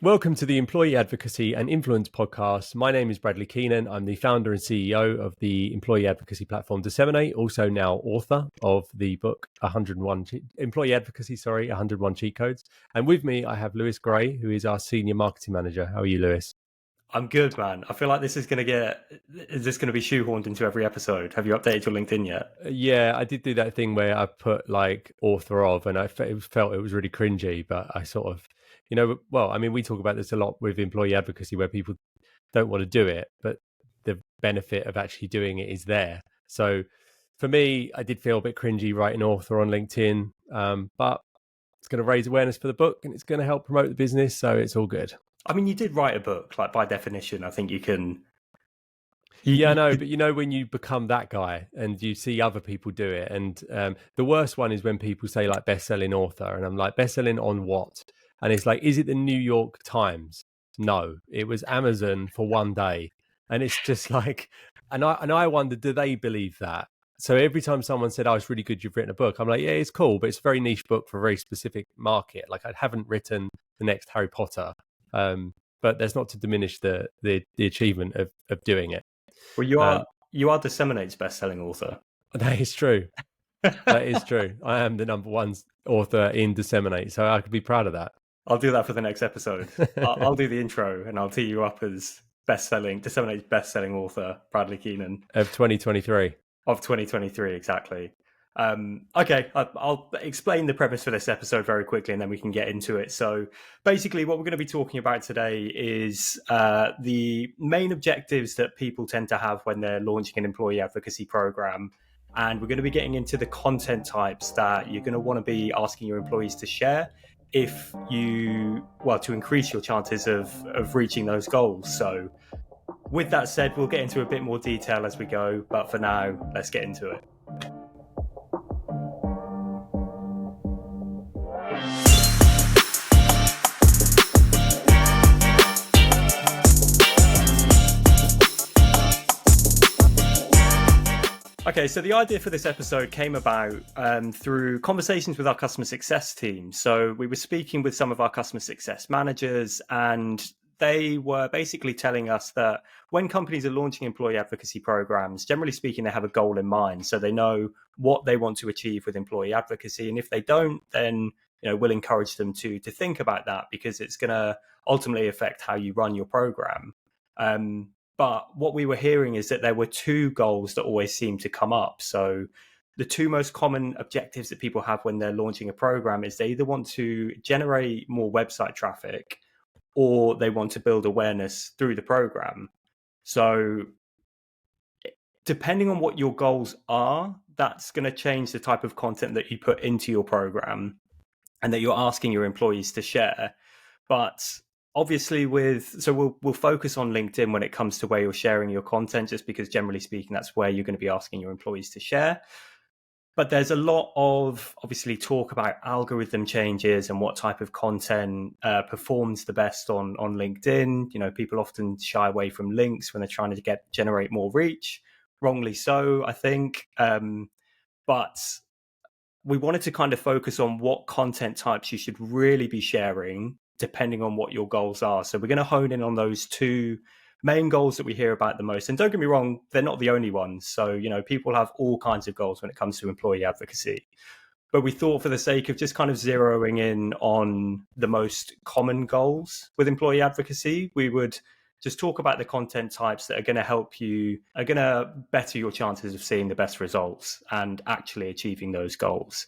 Welcome to the Employee Advocacy and Influence podcast. My name is Bradley Keenan. I'm the founder and CEO of the employee advocacy platform DSMN8, also now author of the book 101 Employee Advocacy, 101 Cheat Codes. And with me, I have Lewis Gray, who is our senior marketing manager. How are you, Lewis? I'm good, man. I feel like is this going to be shoehorned into every episode? Have you updated your LinkedIn yet? Yeah, I did do that thing where I put like author of, and I felt it was really cringy, but I sort of, we talk about this a lot with employee advocacy where people don't want to do it, but the benefit of actually doing it is there. So for me, I did feel a bit cringy writing author on LinkedIn, but it's going to raise awareness for the book and it's going to help promote the business. So it's all good. I mean, you did write a book, like by definition, I think you can. Yeah, I know, but when you become that guy and you see other people do it, and the worst one is when people say like best-selling author, and I'm like, best-selling on what? And it's like, is it the New York Times? No, it was Amazon for one day, and it's just like, and I wonder, do they believe that? So every time someone said, "Oh, it's really good, you've written a book," I'm like, yeah, it's cool, but it's a very niche book for a very specific market. Like I haven't written the next Harry Potter, but that's not to diminish the achievement of doing it. Well, you are DSMN8's best-selling author. That is true. That is true. I am the number one author in DSMN8, so I could be proud of that. I'll do that for the next episode. I'll do the intro and I'll tee you up as DSMN8's best-selling author, Bradley Keenan. Of 2023. Of 2023, exactly. Okay, I'll explain the premise for this episode very quickly and then we can get into it. So basically what we're going to be talking about today is the main objectives that people tend to have when they're launching an employee advocacy program. And we're going to be getting into the content types that you're going to want to be asking your employees to share to increase your chances of reaching those goals. So with that said, we'll get into a bit more detail as we go. But for now, let's get into it. Okay, so the idea for this episode came about through conversations with our customer success team. So we were speaking with some of our customer success managers, and they were basically telling us that when companies are launching employee advocacy programs, generally speaking, they have a goal in mind. So they know what they want to achieve with employee advocacy. And if they don't, then we'll encourage them to think about that, because it's going to ultimately affect how you run your program. But what we were hearing is that there were two goals that always seem to come up. So the two most common objectives that people have when they're launching a program is they either want to generate more website traffic or they want to build awareness through the program. So depending on what your goals are, that's going to change the type of content that you put into your program and that you're asking your employees to share. But obviously we'll focus on LinkedIn when it comes to where you're sharing your content, just because generally speaking, that's where you're going to be asking your employees to share. But there's a lot of obviously talk about algorithm changes and what type of content performs the best on LinkedIn. People often shy away from links when they're trying to generate more reach, wrongly so, I think. But we wanted to kind of focus on what content types you should really be sharing depending on what your goals are. So we're going to hone in on those two main goals that we hear about the most. And don't get me wrong, they're not the only ones. So, people have all kinds of goals when it comes to employee advocacy. But we thought, for the sake of just kind of zeroing in on the most common goals with employee advocacy, we would just talk about the content types that are going to better your chances of seeing the best results and actually achieving those goals.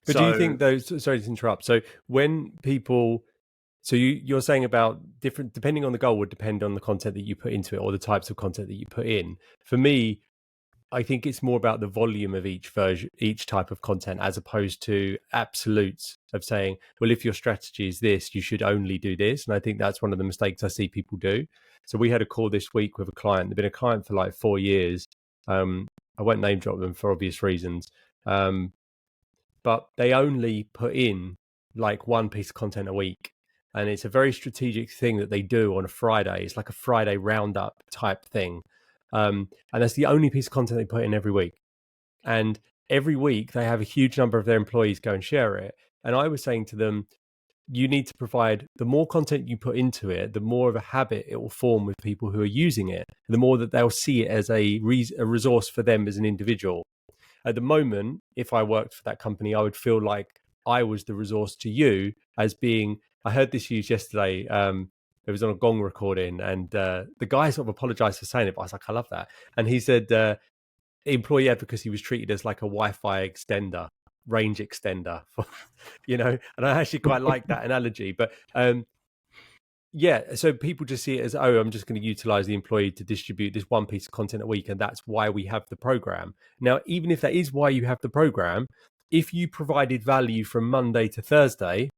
But do you think those, sorry to interrupt, so when people, so you're saying about different, depending on the goal would depend on the content that you put into it or the types of content that you put in. For me, I think it's more about the volume of each type of content, as opposed to absolutes of saying, well, if your strategy is this, you should only do this. And I think that's one of the mistakes I see people do. So we had a call this week with a client. They've been a client for like 4 years. I won't name drop them for obvious reasons. But they only put in like one piece of content a week. And it's a very strategic thing that they do on a Friday. It's like a Friday roundup type thing. And that's the only piece of content they put in every week. And every week they have a huge number of their employees go and share it. And I was saying to them, you need to provide, the more content you put into it, the more of a habit it will form with people who are using it, the more that they'll see it as a resource for them as an individual. At the moment, if I worked for that company, I would feel like I was the resource to you as being, I heard this used yesterday. It was on a Gong recording, and the guy sort of apologized for saying it, but I was like, I love that. And he said employee advocacy was treated as like a Wi-Fi extender, range extender, for, and I actually quite like that analogy. But yeah, so people just see it as, I'm just going to utilize the employee to distribute this one piece of content a week, and that's why we have the program. Now, even if that is why you have the program, if you provided value from Monday to Thursday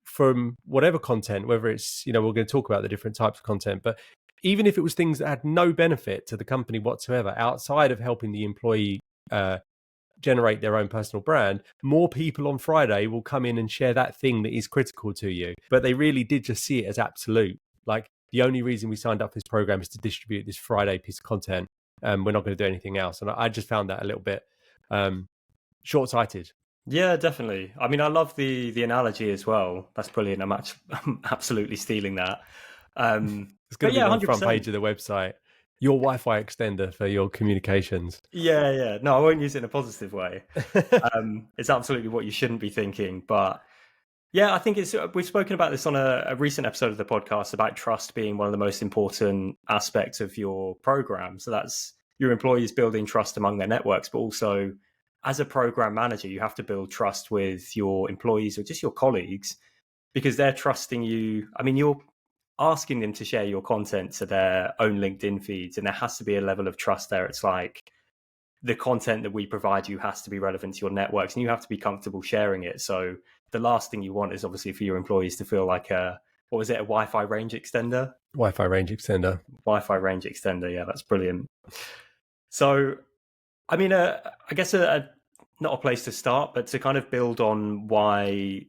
from whatever content, whether it's, we're going to talk about the different types of content, but even if it was things that had no benefit to the company whatsoever, outside of helping the employee generate their own personal brand, more people on Friday will come in and share that thing that is critical to you. But they really did just see it as absolute. Like, the only reason we signed up for this program is to distribute this Friday piece of content. We're not going to do anything else. And I just found that a little bit short-sighted. Yeah, definitely. I mean, I love the analogy as well. That's brilliant. I'm absolutely stealing that. It's going to be on the front page of the website. Your Wi-Fi extender for your communications. Yeah. No, I won't use it in a positive way. It's absolutely what you shouldn't be thinking. But yeah, I think we've spoken about this on a recent episode of the podcast about trust being one of the most important aspects of your program. So that's your employees building trust among their networks, but also as a program manager, you have to build trust with your employees or just your colleagues, because they're trusting you. I mean, you're asking them to share your content to their own LinkedIn feeds, and there has to be a level of trust there. It's like, the content that we provide you has to be relevant to your networks, and you have to be comfortable sharing it. So the last thing you want is obviously for your employees to feel like a Wi-Fi range extender? Wi-Fi range extender. Wi-Fi range extender. Yeah, that's brilliant. So, I mean, I guess not a place to start, but to kind of build on why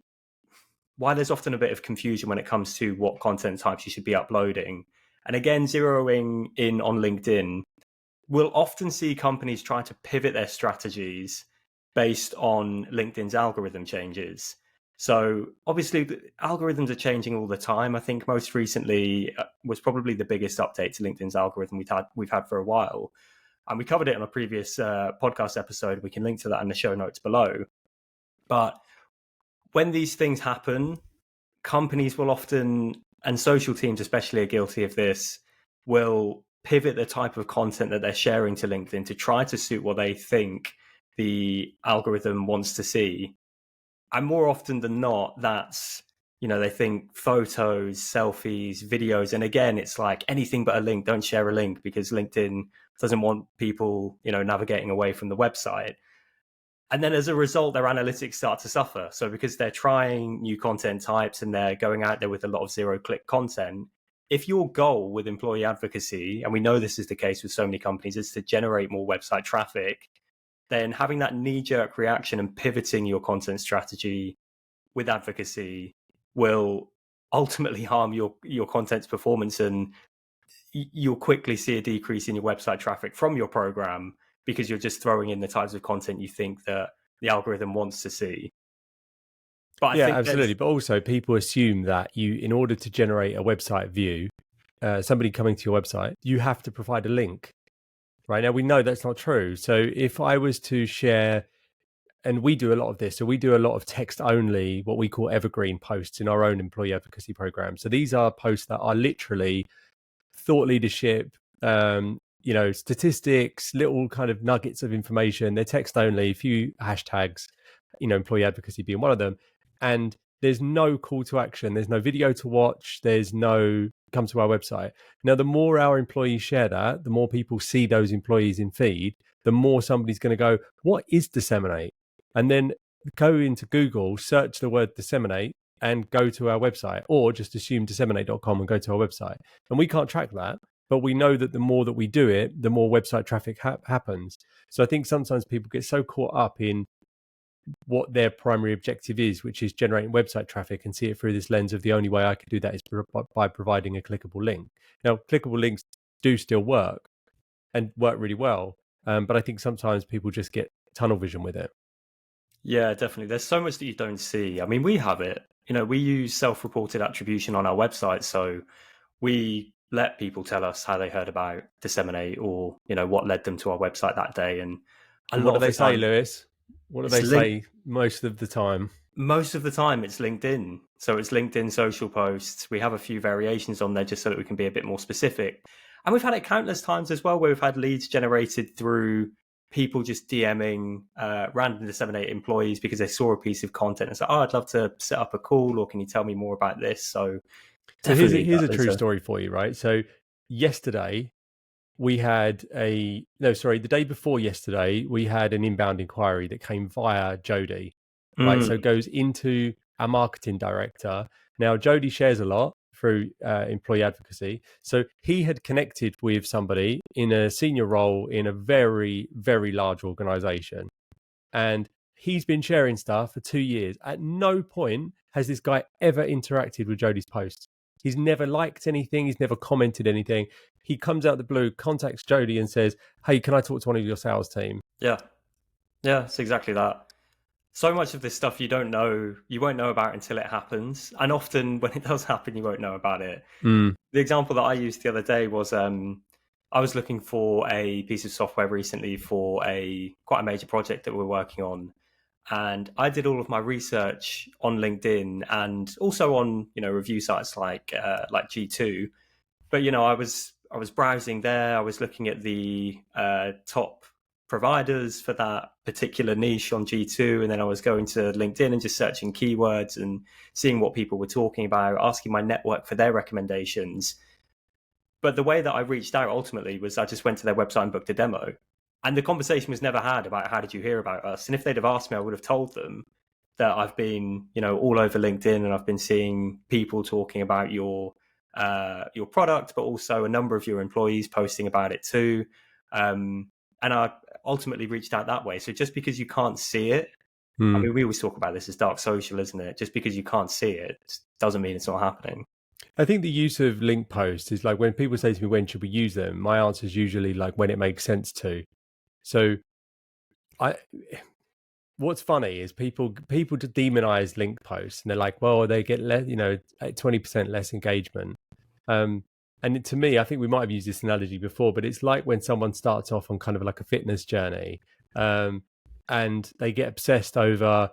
there's often a bit of confusion when it comes to what content types you should be uploading. And again, zeroing in on LinkedIn, we'll often see companies try to pivot their strategies based on LinkedIn's algorithm changes. So obviously, the algorithms are changing all the time. I think most recently was probably the biggest update to LinkedIn's algorithm we've had for a while. And we covered it on a previous podcast episode. We can link to that in the show notes below. But when these things happen, companies will often, and social teams especially are guilty of this, will pivot the type of content that they're sharing to LinkedIn to try to suit what they think the algorithm wants to see. And more often than not, that's, they think photos, selfies, videos. And again, it's like anything but a link. Don't share a link, because LinkedIn doesn't want people, navigating away from the website. And then as a result, their analytics start to suffer. So because they're trying new content types and they're going out there with a lot of zero-click content, if your goal with employee advocacy, and we know this is the case with so many companies, is to generate more website traffic, then having that knee-jerk reaction and pivoting your content strategy with advocacy will ultimately harm your content's performance, and you'll quickly see a decrease in your website traffic from your program, because you're just throwing in the types of content you think that the algorithm wants to see. But I think absolutely. But also, people assume that in order to generate a website view, somebody coming to your website, you have to provide a link. Right now, we know that's not true. So if I was to share, and we do a lot of this, so we do a lot of text only, what we call evergreen posts in our own employee advocacy program. So these are posts that are literally thought leadership, statistics, little kind of nuggets of information. They're text only, a few hashtags, employee advocacy being one of them. And there's no call to action. There's no video to watch. There's no come to our website. Now, the more our employees share that, the more people see those employees in feed, the more somebody's going to go, what is Disseminate? And then go into Google, search the word Disseminate, and go to our website, or just assume disseminate.com and go to our website. And we can't track that, but we know that the more that we do it, the more website traffic happens. So I think sometimes people get so caught up in what their primary objective is, which is generating website traffic, and see it through this lens of the only way I can do that is by providing a clickable link. Now, clickable links do still work and work really well, but I think sometimes people just get tunnel vision with it. Yeah, definitely. There's so much that you don't see. I mean, we have it. we use self-reported attribution on our website, so we let people tell us how they heard about DSMN8 or what led them to our website that day. And a what lot do of they the say, time, Lewis? What do it's they linked. say most of the time? Most of the time, it's LinkedIn. So it's LinkedIn social posts. We have a few variations on there just so that we can be a bit more specific. And we've had it countless times as well, where we've had leads generated through people just DMing random DSMN8 employees because they saw a piece of content and said, "Oh, I'd love to set up a call, or can you tell me more about this?" So So here's definitely, a true story for you, right? So yesterday we had the day before yesterday, we had an inbound inquiry that came via Jody, right? So it goes into our marketing director. Now, Jody shares a lot through employee advocacy. So he had connected with somebody in a senior role in a very, very large organization. And he's been sharing stuff for 2 years. At no point has this guy ever interacted with Jody's posts. He's never liked anything. He's never commented anything. He comes out the blue, contacts Jody and says, "Hey, can I talk to one of your sales team?" Yeah, it's exactly that. So much of this stuff you won't know about until it happens. And often when it does happen, you won't know about it. Mm. The example that I used the other day was I was looking for a piece of software recently for quite a major project that we're working on. And I did all of my research on LinkedIn and also on, review sites like G2. But, I was browsing there. I was looking at the top providers for that particular niche on G2. And then I was going to LinkedIn and just searching keywords and seeing what people were talking about, asking my network for their recommendations. But the way that I reached out ultimately was I just went to their website and booked a demo. And the conversation was never had about how did you hear about us. And if they'd have asked me, I would have told them that I've been, all over LinkedIn and I've been seeing people talking about your product, but also a number of your employees posting about it too. And I ultimately reached out that way. So just because you can't see it, I mean, we always talk about this as dark social, isn't it? Just because you can't see it doesn't mean it's not happening. I think the use of link posts is like when people say to me, "When should we use them?" My answer is usually like when it makes sense to. So what's funny is people demonize link posts and they're like, well, they get 20% less engagement. And to me, I think we might have used this analogy before, but it's like when someone starts off on kind of like a fitness journey, and they get obsessed over,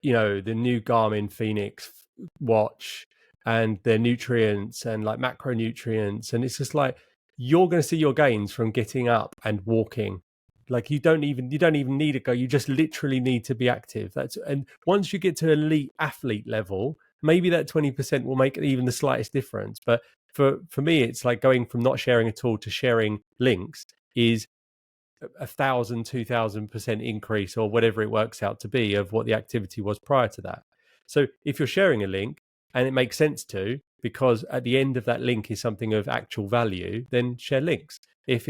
the new Garmin Phoenix watch and their nutrients and like macronutrients. And it's just like, you're going to see your gains from getting up and walking. Like you don't even need to go. You just literally need to be active. And once you get to elite athlete level, maybe that 20% will make even the slightest difference. But for me, it's like going from not sharing at all to sharing links is 1,000, 2,000% increase or whatever it works out to be of what the activity was prior to that. So if you're sharing a link and it makes sense to, because at the end of that link is something of actual value, then share links. If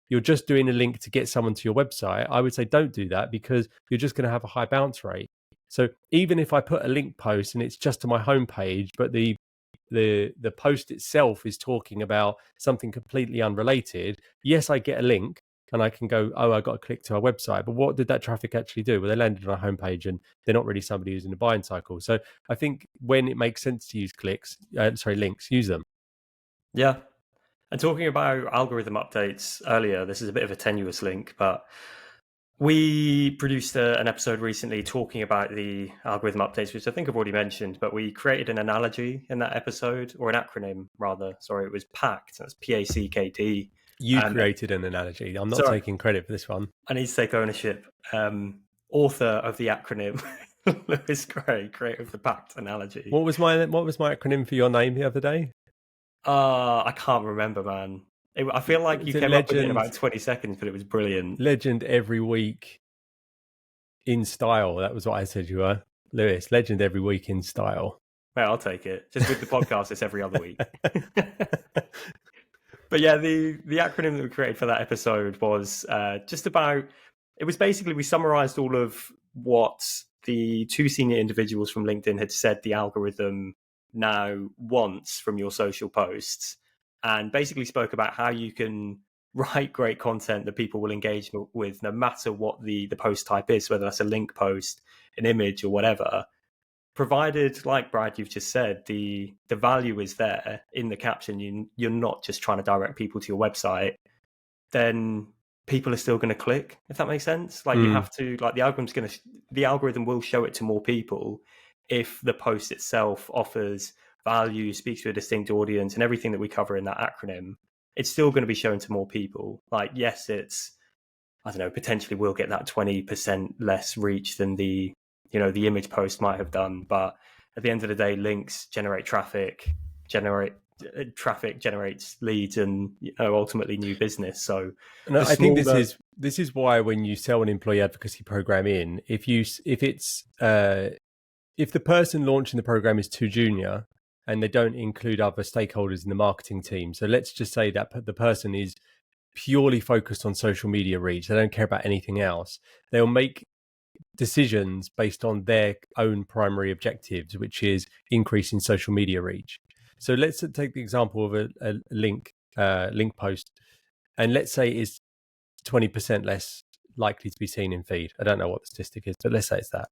you're just doing a link to get someone to your website, I would say don't do that because you're just going to have a high bounce rate. So even if I put a link post and it's just to my homepage, but the post itself is talking about something completely unrelated, yes, I get a link and I can go, oh, I got to click to our website. But what did that traffic actually do? Well, they landed on our homepage and they're not really somebody who's in a buying cycle. So I think when it makes sense to use links, use them. Yeah. And talking about algorithm updates earlier, this is a bit of a tenuous link, but we produced an episode recently talking about the algorithm updates, which I think I've already mentioned, but we created an analogy in that episode, or an acronym rather. Sorry, it was PACT. That's PACKD. You created an analogy. I'm not taking credit for this one. I need to take ownership. Author of the acronym, Lewis Gray, creator of the PACT analogy. What was my acronym for your name the other day? I can't remember, man. I feel like you came up with it in about 20 seconds, but it was brilliant. Legend every week in style. That was what I said you were. Lewis, legend every week in style. Mate, I'll take it. Just with the podcast, it's every other week. But yeah, the acronym that we created for that episode was just about, it was basically, we summarized all of what the two senior individuals from LinkedIn had said the algorithm now wants from your social posts, and basically spoke about how you can write great content that people will engage with no matter what the post type is, whether that's a link post, an image, or whatever. provided, like Brad, you've just said, the value is there in the caption, you're not just trying to direct people to your website, then people are still going to click, if that makes sense. Like you have to, like the algorithm will show it to more people if the post itself offers value, speaks to a distinct audience, and everything that we cover in that acronym. It's still going to be shown to more people. Like, yes, I don't know, potentially we'll get that 20% less reach than the image post might have done. But at the end of the day, links generate traffic generates leads and ultimately new business. So and I think this is why when you sell an employee advocacy program in, if the person launching the program is too junior and they don't include other stakeholders in the marketing team, so let's just say that the person is purely focused on social media reach, they don't care about anything else, they'll make decisions based on their own primary objectives, which is increasing social media reach. So let's take the example of a link post, and let's say it's 20% less likely to be seen in feed. I don't know what the statistic is, but let's say it's that.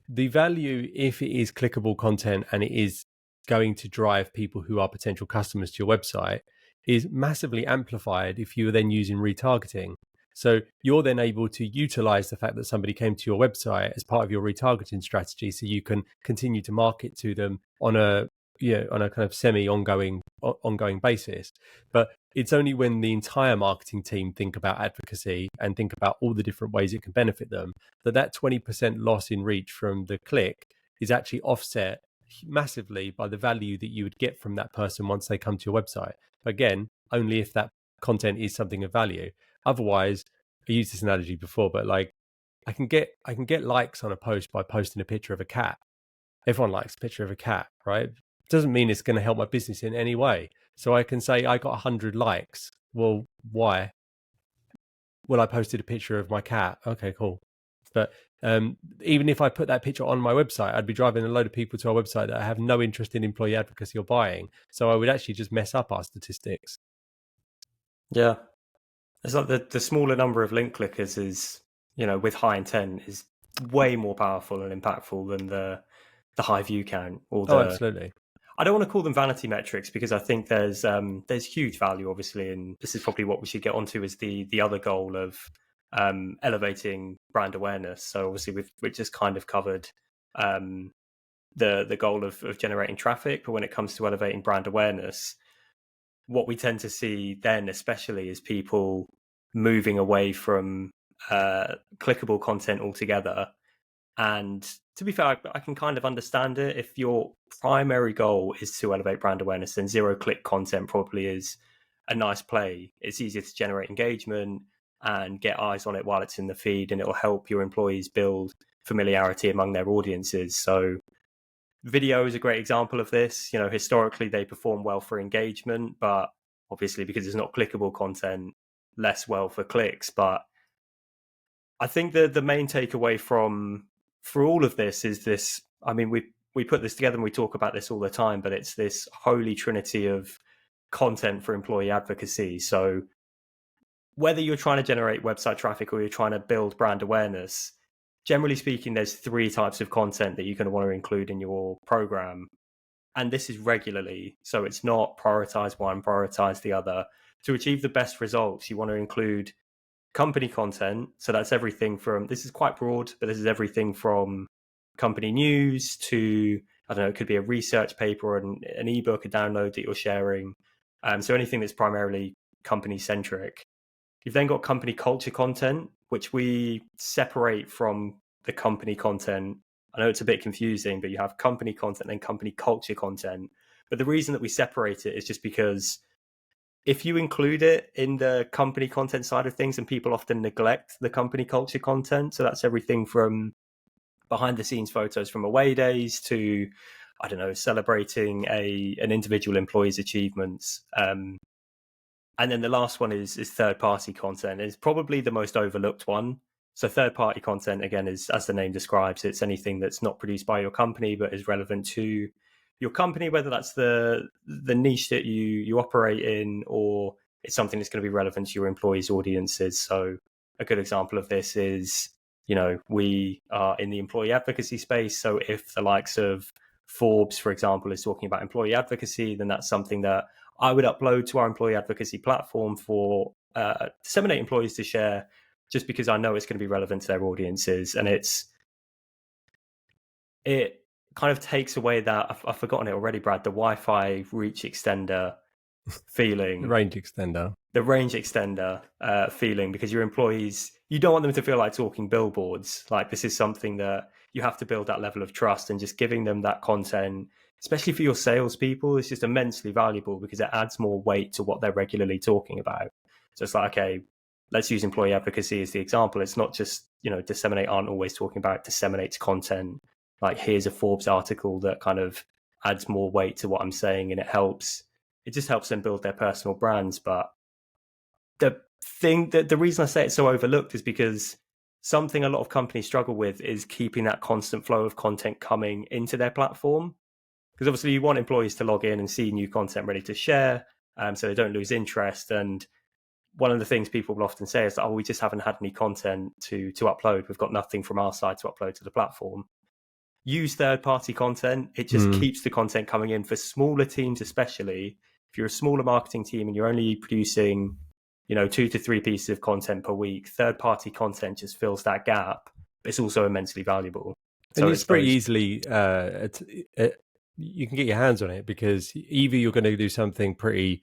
The value, if it is clickable content and it is going to drive people who are potential customers to your website, is massively amplified if you are then using retargeting. So you're then able to utilize the fact that somebody came to your website as part of your retargeting strategy, so you can continue to market to them on a kind of semi-ongoing basis. But it's only when the entire marketing team think about advocacy and think about all the different ways it can benefit them that 20% loss in reach from the click is actually offset massively by the value that you would get from that person once they come to your website. Again, only if that content is something of value. Otherwise, I used this analogy before, but like I can get likes on a post by posting a picture of a cat. Everyone likes a picture of a cat, right? Doesn't mean it's going to help my business in any way. So I can say I got 100 likes. Well, why? Well, I posted a picture of my cat. Okay, cool. But even if I put that picture on my website, I'd be driving a load of people to our website that have no interest in employee advocacy or buying. So I would actually just mess up our statistics. Yeah. It's like the smaller number of link clickers is, with high intent is way more powerful and impactful than the high view count or the. Oh, absolutely. I don't want to call them vanity metrics because I think there's huge value, obviously, and this is probably what we should get onto is the other goal of elevating brand awareness. So obviously we've just kind of covered the goal of generating traffic, but when it comes to elevating brand awareness, what we tend to see then especially is people moving away from clickable content altogether. And to be fair, I can kind of understand it. If your primary goal is to elevate brand awareness, then zero-click content probably is a nice play. It's easier to generate engagement and get eyes on it while it's in the feed, and it'll help your employees build familiarity among their audiences. So video is a great example of this. Historically, they perform well for engagement, but obviously because it's not clickable content, less well for clicks. But I think the main takeaway for all of this is this. I mean, we put this together and we talk about this all the time, but it's this holy trinity of content for employee advocacy. So whether you're trying to generate website traffic or you're trying to build brand awareness, generally speaking, there's 3 types of content that you're going to want to include in your program. And this is regularly. So it's not prioritize one, prioritize the other. To achieve the best results, you want to include company content. So that's everything from, this is quite broad, but this is everything from company news to, I don't know, it could be a research paper or an ebook, a download that you're sharing. So anything that's primarily company centric. You've then got company culture content, which we separate from the company content. I know it's a bit confusing, but you have company content and company culture content. But the reason that we separate it is just because if you include it in the company content side of things, and people often neglect the company culture content. So that's everything from behind the scenes photos from away days to, I don't know, celebrating an individual employee's achievements. And then the last one is third-party content. It's probably the most overlooked one. So third-party content, again, is, as the name describes, it's anything that's not produced by your company but is relevant to your company, whether that's the niche that you operate in, or it's something that's going to be relevant to your employees' audiences. So a good example of this is we are in the employee advocacy space. So if the likes of Forbes, for example, is talking about employee advocacy, then that's something that I would upload to our employee advocacy platform for disseminate employees to share, just because I know it's going to be relevant to their audiences. And it kind of takes away that, I've forgotten it already, Brad, the Wi-Fi reach extender feeling. The range extender. The range extender feeling, because your employees, you don't want them to feel like talking billboards. Like, this is something that you have to build that level of trust, and just giving them that content, especially for your salespeople, is just immensely valuable because it adds more weight to what they're regularly talking about. So it's like, okay, let's use employee advocacy as the example. It's not just, Disseminate aren't always talking about Disseminate's content. Like, here's a Forbes article that kind of adds more weight to what I'm saying, and it just helps them build their personal brands. But the reason I say it's so overlooked is because something a lot of companies struggle with is keeping that constant flow of content coming into their platform. Because obviously you want employees to log in and see new content ready to share, so they don't lose interest. And one of the things people will often say is, we just haven't had any content to upload. We've got nothing from our side to upload to the platform. Use third-party content. It just keeps the content coming in for smaller teams, especially if you're a smaller marketing team and you're only producing 2 to 3 pieces of content per week. Third-party content just fills that gap. It's also immensely valuable. And it's pretty easily, you can get your hands on it, because either you're going to do something pretty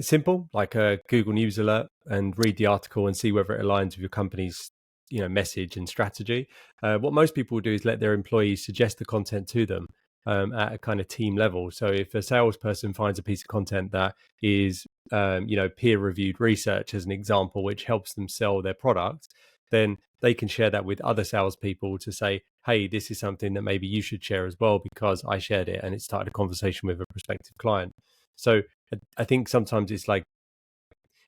simple, like a Google News alert, and read the article and see whether it aligns with your company's message and strategy. What most people do is let their employees suggest the content to them at a kind of team level. So if a salesperson finds a piece of content that is peer-reviewed research, as an example, which helps them sell their product, then they can share that with other salespeople to say, hey, this is something that maybe you should share as well, because I shared it and it started a conversation with a prospective client. So I think sometimes it's like,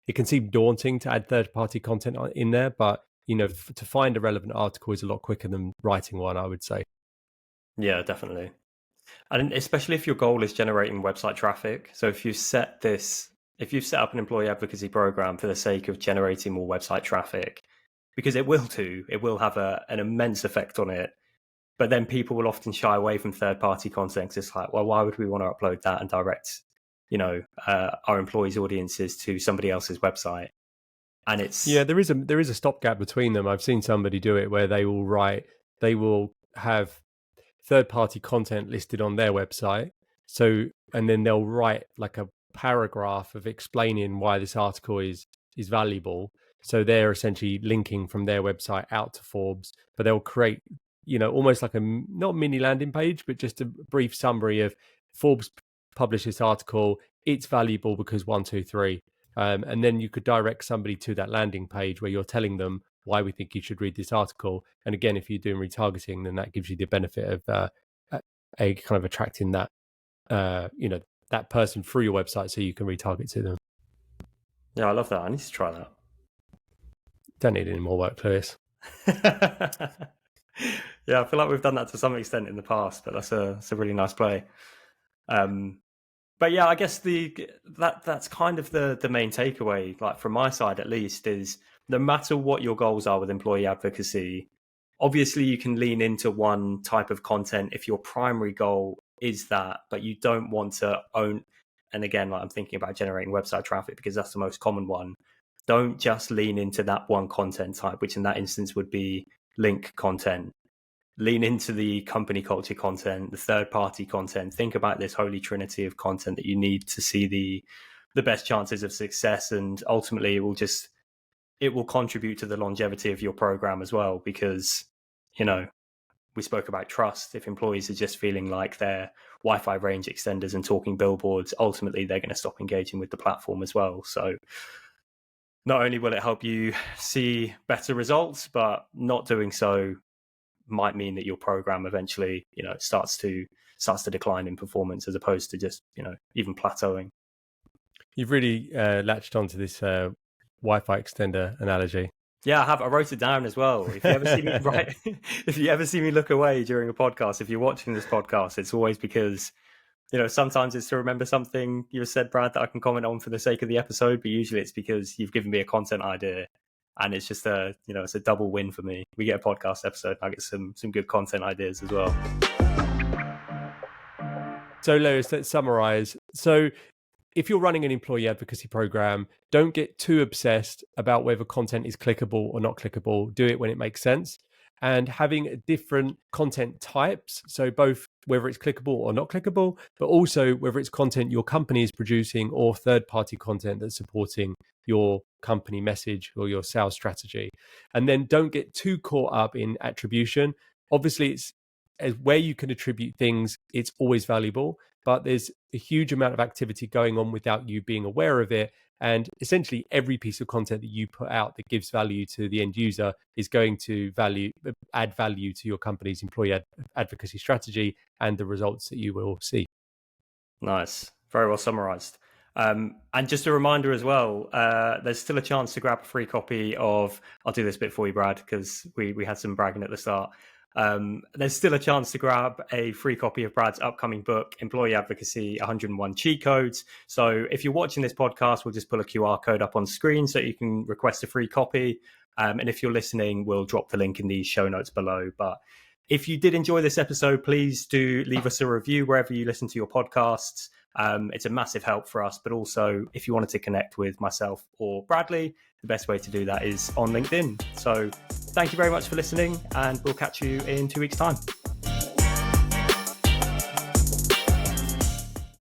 it can seem daunting to add third-party content in there, but to find a relevant article is a lot quicker than writing one, I would say. Yeah, definitely. And especially if your goal is generating website traffic. So if you've set up an employee advocacy program for the sake of generating more website traffic, because it will have an immense effect on it. But then people will often shy away from third-party content, because it's like, well, why would we want to upload that and direct, our employees' audiences to somebody else's website? And there is a stopgap between them. I've seen somebody do it where they will have third-party content listed on their website. So, and then they'll write like a paragraph of explaining why this article is valuable. So they're essentially linking from their website out to Forbes, but they'll create, almost like not mini landing page, but just a brief summary of Forbes published this article. It's valuable because 1, 2, 3. And then you could direct somebody to that landing page where you're telling them why we think you should read this article. And again, if you're doing retargeting, then that gives you the benefit of a kind of attracting that, that person through your website, so you can retarget to them. Yeah, I love that. I need to try that. Don't need any more work, Lewis. Yeah, I feel like we've done that to some extent in the past, but that's a really nice play. But yeah, I guess that's kind of the main takeaway, like from my side at least, is no matter what your goals are with employee advocacy, obviously you can lean into one type of content if your primary goal is that, but you don't want to own. And again, like, I'm thinking about generating website traffic because that's the most common one. Don't just lean into that one content type, which in that instance would be link content. Lean into the company culture content, the third-party content. Think about this holy trinity of content that you need to see the best chances of success, and ultimately it will contribute to the longevity of your program as well, because we spoke about trust. If employees are just feeling like they're Wi-Fi range extenders and talking billboards, ultimately they're going to stop engaging with the platform as well. So not only will it help you see better results, but not doing so might mean that your program eventually, starts to decline in performance, as opposed to just, even plateauing. You've really latched onto this Wi-Fi extender analogy. Yeah, I have. I wrote it down as well. If you ever see me if you ever see me look away during a podcast, if you're watching this podcast, it's always because, sometimes it's to remember something you said, Brad, that I can comment on for the sake of the episode, but usually it's because you've given me a content idea and it's just it's a double win for me. We get a podcast episode, and I get some good content ideas as well. So Lewis, let's summarize. So if you're running an employee advocacy program, don't get too obsessed about whether content is clickable or not clickable. Do it when it makes sense. And having different content types, so both whether it's clickable or not clickable, but also whether it's content your company is producing or third-party content that's supporting your company message or your sales strategy. And then don't get too caught up in attribution. Obviously, it's where you can attribute things, it's always valuable, but there's a huge amount of activity going on without you being aware of it. And essentially every piece of content that you put out that gives value to the end user is going to add value to your company's employee advocacy strategy and the results that you will see. Nice. Very well summarized. And just a reminder as well, there's still a chance to grab a free copy of, I'll do this bit for you, Brad, because we had some bragging at the start. There's still a chance to grab a free copy of Brad's upcoming book, Employee Advocacy 101 Cheat Codes. So if you're watching this podcast, we'll just pull a QR code up on screen so you can request a free copy. And if you're listening, we'll drop the link in the show notes below. But if you did enjoy this episode, please do leave us a review wherever you listen to your podcasts. It's a massive help for us. But also, if you wanted to connect with myself or Bradley, the best way to do that is on LinkedIn. So thank you very much for listening, and we'll catch you in 2 weeks' time.